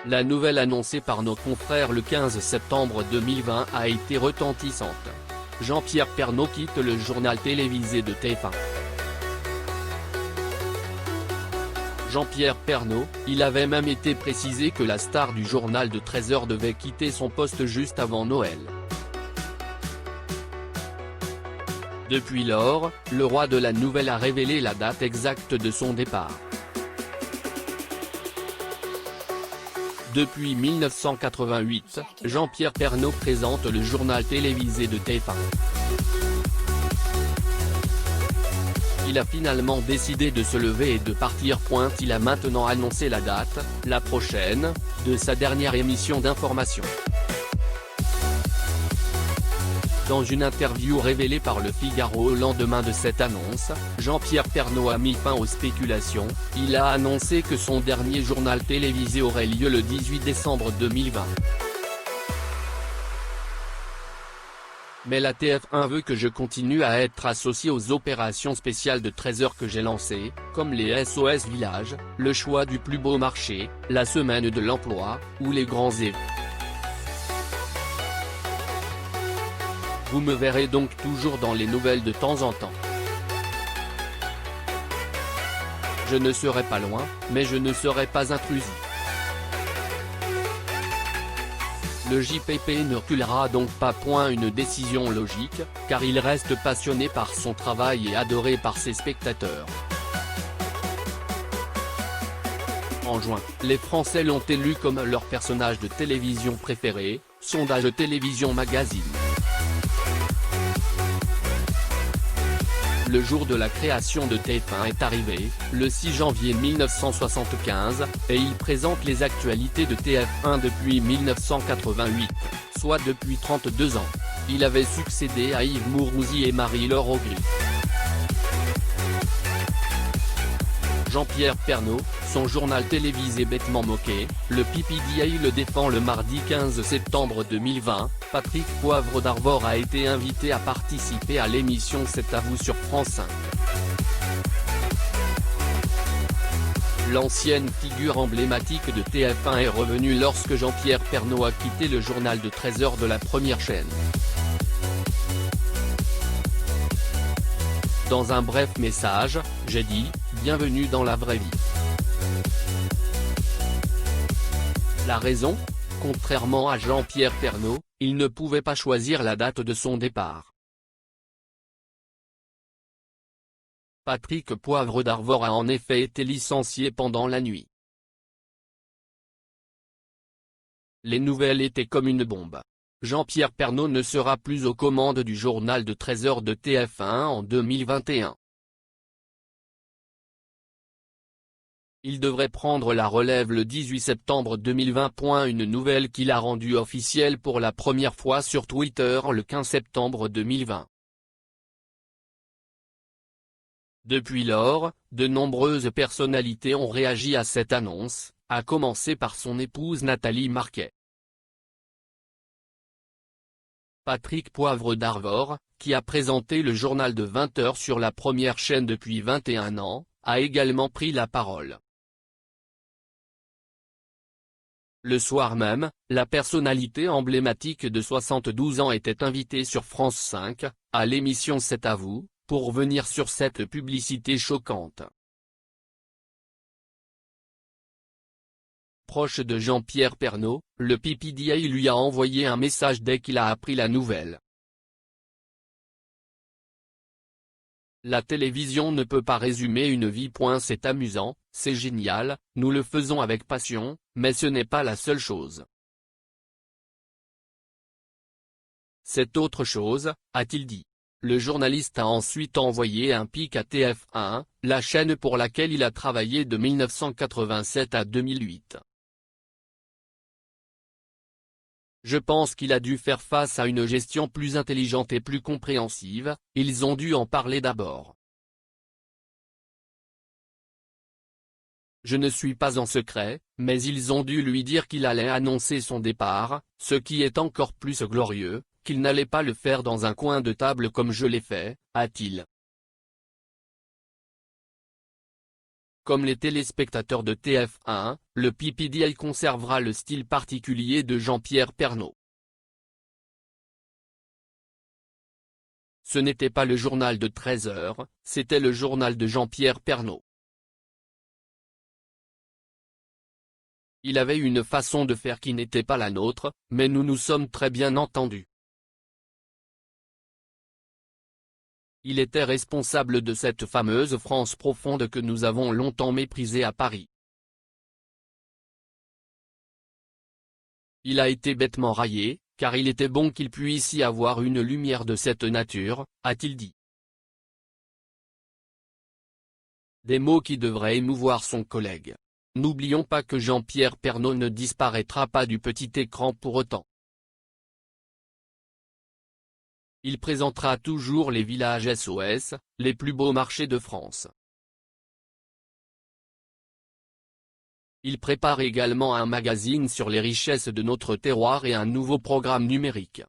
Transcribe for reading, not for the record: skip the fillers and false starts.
La nouvelle annoncée par nos confrères le 15 septembre 2020 a été retentissante. Jean-Pierre Pernaut quitte le journal télévisé de TF1. Jean-Pierre Pernaut, il avait même été précisé que la star du journal de 13h devait quitter son poste juste avant Noël. Depuis lors, le roi de la nouvelle a révélé la date exacte de son départ. Depuis 1988, Jean-Pierre Pernaut présente le journal télévisé de TF1. Il a finalement décidé de se lever et de partir. Il a maintenant annoncé la date, la prochaine, de sa dernière émission d'information. Dans une interview révélée par Le Figaro au lendemain de cette annonce, Jean-Pierre Pernaut a mis fin aux spéculations. Il a annoncé que son dernier journal télévisé aurait lieu le 18 décembre 2020. Mais la TF1 veut que je continue à être associé aux opérations spéciales de 13h que j'ai lancées, comme les SOS Village, le choix du plus beau marché, la semaine de l'emploi, ou les grands événements. Vous me verrez donc toujours dans les nouvelles de temps en temps. Je ne serai pas loin, mais je ne serai pas intrusif. Le JPP ne reculera donc pas. Une décision logique, car il reste passionné par son travail et adoré par ses spectateurs. En juin, les Français l'ont élu comme leur personnage de télévision préféré, sondage Télévision Magazine. Le jour de la création de TF1 est arrivé, le 6 janvier 1975, et il présente les actualités de TF1 depuis 1988, soit depuis 32 ans. Il avait succédé à Yves Mourouzi et Marie-Laure Augry. Jean-Pierre Pernaut, son journal télévisé bêtement moqué, le PPDA le défend. Le mardi 15 septembre 2020, Patrick Poivre d'Arvor a été invité à participer à l'émission C'est à vous sur France 5. L'ancienne figure emblématique de TF1 est revenue lorsque Jean-Pierre Pernaut a quitté le journal de 13h de la première chaîne. Dans un bref message, j'ai dit « Bienvenue dans la vraie vie ». La raison ? Contrairement à Jean-Pierre Pernaut, il ne pouvait pas choisir la date de son départ. Patrick Poivre d'Arvor a en effet été licencié pendant la nuit. Les nouvelles étaient comme une bombe. Jean-Pierre Pernaut ne sera plus aux commandes du journal de 13h de TF1 en 2021. Il devrait prendre la relève le 18 septembre 2020. Une nouvelle qu'il a rendue officielle pour la première fois sur Twitter le 15 septembre 2020. Depuis lors, de nombreuses personnalités ont réagi à cette annonce, à commencer par son épouse Nathalie Marquet. Patrick Poivre d'Arvor, qui a présenté le journal de 20h sur la première chaîne depuis 21 ans, a également pris la parole. Le soir même, la personnalité emblématique de 72 ans était invitée sur France 5, à l'émission C'est à vous, pour venir sur cette publicité choquante. Proche de Jean-Pierre Pernaut, le PPDA lui a envoyé un message dès qu'il a appris la nouvelle. La télévision ne peut pas résumer une vie. C'est amusant, c'est génial, nous le faisons avec passion, mais ce n'est pas la seule chose. C'est autre chose, a-t-il dit. Le journaliste a ensuite envoyé un pic à TF1, la chaîne pour laquelle il a travaillé de 1987 à 2008. Je pense qu'il a dû faire face à une gestion plus intelligente et plus compréhensive, ils ont dû en parler d'abord. Je ne suis pas en secret, mais ils ont dû lui dire qu'il allait annoncer son départ, ce qui est encore plus glorieux, qu'il n'allait pas le faire dans un coin de table comme je l'ai fait, a-t-il. Comme les téléspectateurs de TF1, le PPDA conservera le style particulier de Jean-Pierre Pernaut. Ce n'était pas le journal de 13 heures, c'était le journal de Jean-Pierre Pernaut. Il avait une façon de faire qui n'était pas la nôtre, mais nous nous sommes très bien entendus. Il était responsable de cette fameuse France profonde que nous avons longtemps méprisée à Paris. Il a été bêtement raillé, car il était bon qu'il puisse y avoir une lumière de cette nature, a-t-il dit. Des mots qui devraient émouvoir son collègue. N'oublions pas que Jean-Pierre Pernaut ne disparaîtra pas du petit écran pour autant. Il présentera toujours les villages SOS, les plus beaux marchés de France. Il prépare également un magazine sur les richesses de notre terroir et un nouveau programme numérique.